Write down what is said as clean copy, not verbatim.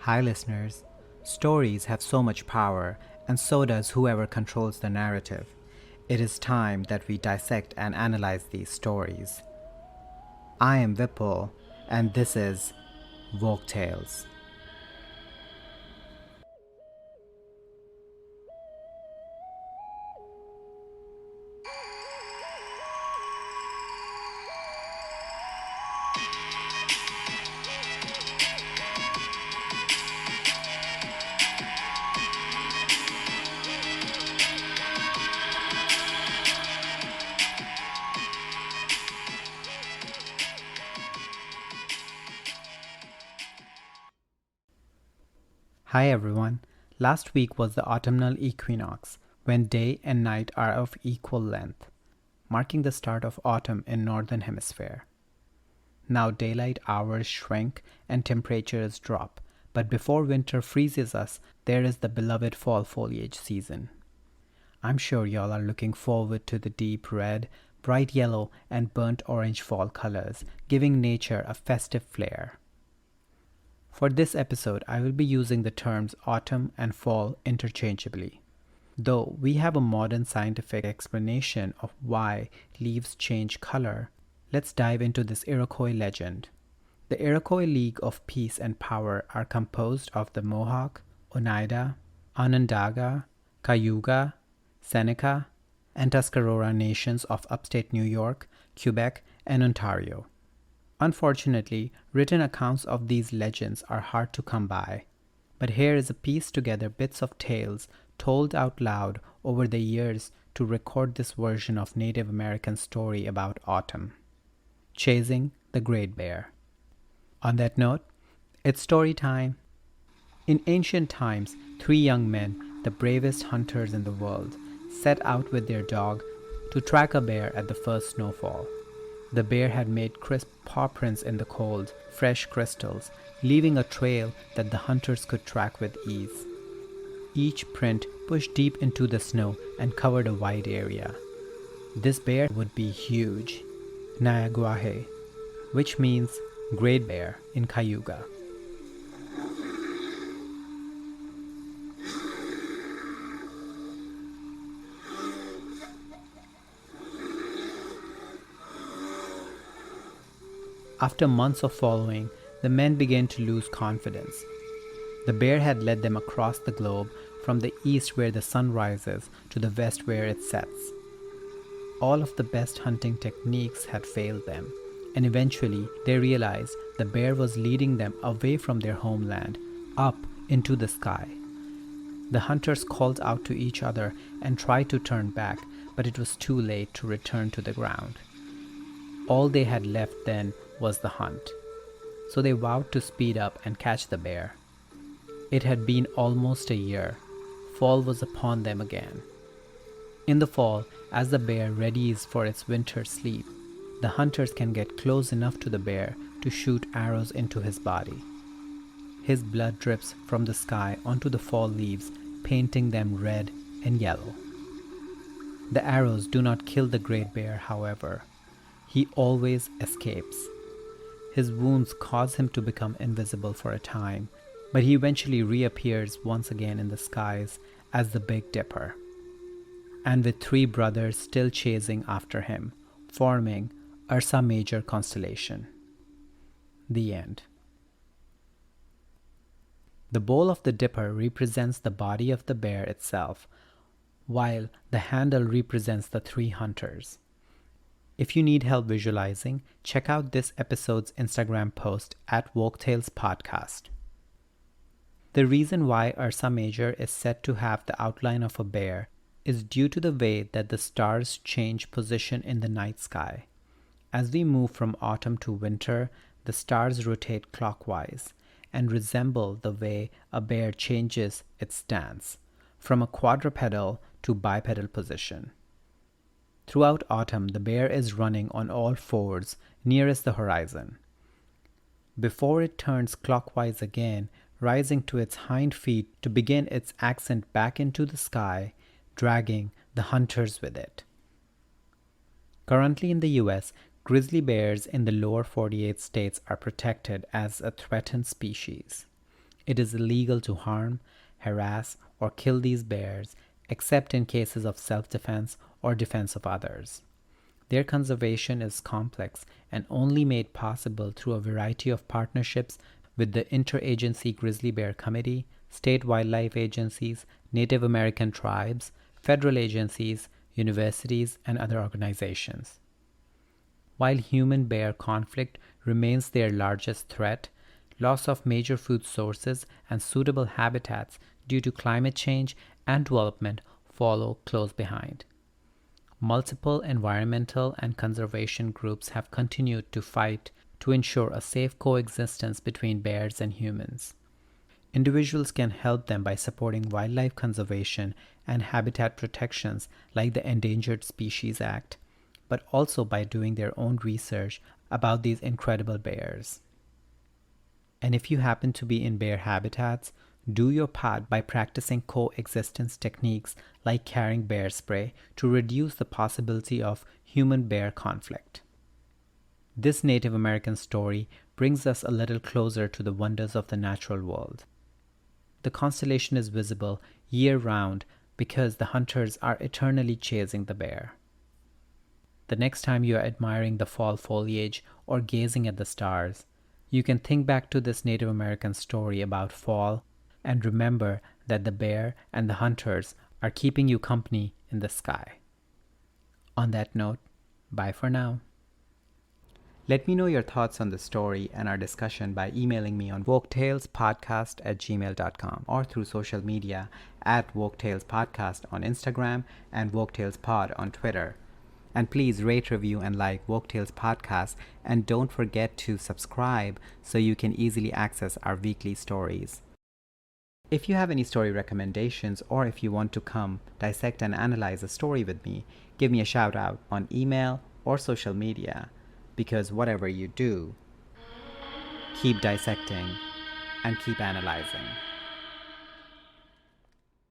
Hi, listeners. Stories have so much power, and so does whoever controls the narrative. It is time that we dissect and analyze these stories. I am Vipul, and this is Folk Tales. Hi, everyone. Last week was the autumnal equinox, when day and night are of equal length, marking the start of autumn in Northern Hemisphere. Now daylight hours shrink and temperatures drop, but before winter freezes us, there is the beloved fall foliage season. I'm sure y'all are looking forward to the deep red, bright yellow, and burnt orange fall colors, giving nature a festive flair. For this episode, I will be using the terms autumn and fall interchangeably. Though we have a modern scientific explanation of why leaves change color, let's dive into this Iroquois legend. The Iroquois League of Peace and Power are composed of the Mohawk, Oneida, Onondaga, Cayuga, Seneca, and Tuscarora nations of upstate New York, Quebec, and Ontario. Unfortunately, written accounts of these legends are hard to come by. But here is a piece together bits of tales told out loud over the years to record this version of Native American story about autumn. Chasing the Great Bear. On that note, it's story time. In ancient times, three young men, the bravest hunters in the world, set out with their dog to track a bear at the first snowfall. The bear had made crisp paw prints in the cold, fresh crystals, leaving a trail that the hunters could track with ease. Each print pushed deep into the snow and covered a wide area. This bear would be huge, Nayaguahe, which means Great Bear in Cayuga. After months of following, the men began to lose confidence. The bear had led them across the globe from the east where the sun rises to the west where it sets. All of the best hunting techniques had failed them, and eventually they realized the bear was leading them away from their homeland, up into the sky. The hunters called out to each other and tried to turn back, but it was too late to return to the ground. All they had left then was the hunt, so they vowed to speed up and catch the bear. It had been almost a year. Fall was upon them again. In the fall, as the bear readies for its winter sleep, the hunters can get close enough to the bear to shoot arrows into his body. His blood drips from the sky onto the fall leaves, painting them red and yellow. The arrows do not kill the great bear, however. He always escapes. His wounds cause him to become invisible for a time, but he eventually reappears once again in the skies as the Big Dipper, and with three brothers still chasing after him, forming Ursa Major constellation. The end. The bowl of the dipper represents the body of the bear itself, while the handle represents the three hunters. If you need help visualizing, check out this episode's Instagram post at Folk Tales Podcast. The reason why Ursa Major is said to have the outline of a bear is due to the way that the stars change position in the night sky. As we move from autumn to winter, the stars rotate clockwise and resemble the way a bear changes its stance from a quadrupedal to bipedal position. Throughout autumn, the bear is running on all fours nearest the horizon. Before it turns clockwise again, rising to its hind feet to begin its ascent back into the sky, dragging the hunters with it. Currently in the US, grizzly bears in the lower 48 states are protected as a threatened species. It is illegal to harm, harass, or kill these bears except in cases of self-defense or defense of others. Their conservation is complex and only made possible through a variety of partnerships with the Interagency Grizzly Bear Committee, state wildlife agencies, Native American tribes, federal agencies, universities, and other organizations. While human-bear conflict remains their largest threat, loss of major food sources and suitable habitats due to climate change and development follow close behind. Multiple environmental and conservation groups have continued to fight to ensure a safe coexistence between bears and humans. Individuals can help them by supporting wildlife conservation and habitat protections like the Endangered Species Act, but also by doing their own research about these incredible bears. And if you happen to be in bear habitats, do your part by practicing coexistence techniques like carrying bear spray to reduce the possibility of human-bear conflict. This Native American story brings us a little closer to the wonders of the natural world. The constellation is visible year-round because the hunters are eternally chasing the bear. The next time you are admiring the fall foliage or gazing at the stars, you can think back to this Native American story about fall and remember that the bear and the hunters are keeping you company in the sky. On that note, bye for now. Let me know your thoughts on the story and our discussion by emailing me on woketailspodcast@gmail.com or through social media at woketailspodcast on Instagram and woketailspod on Twitter. And please rate, review, and like Woketails Podcast, and don't forget to subscribe so you can easily access our weekly stories. If you have any story recommendations, or if you want to come dissect and analyze a story with me, give me a shout out on email or social media, because whatever you do, keep dissecting and keep analyzing.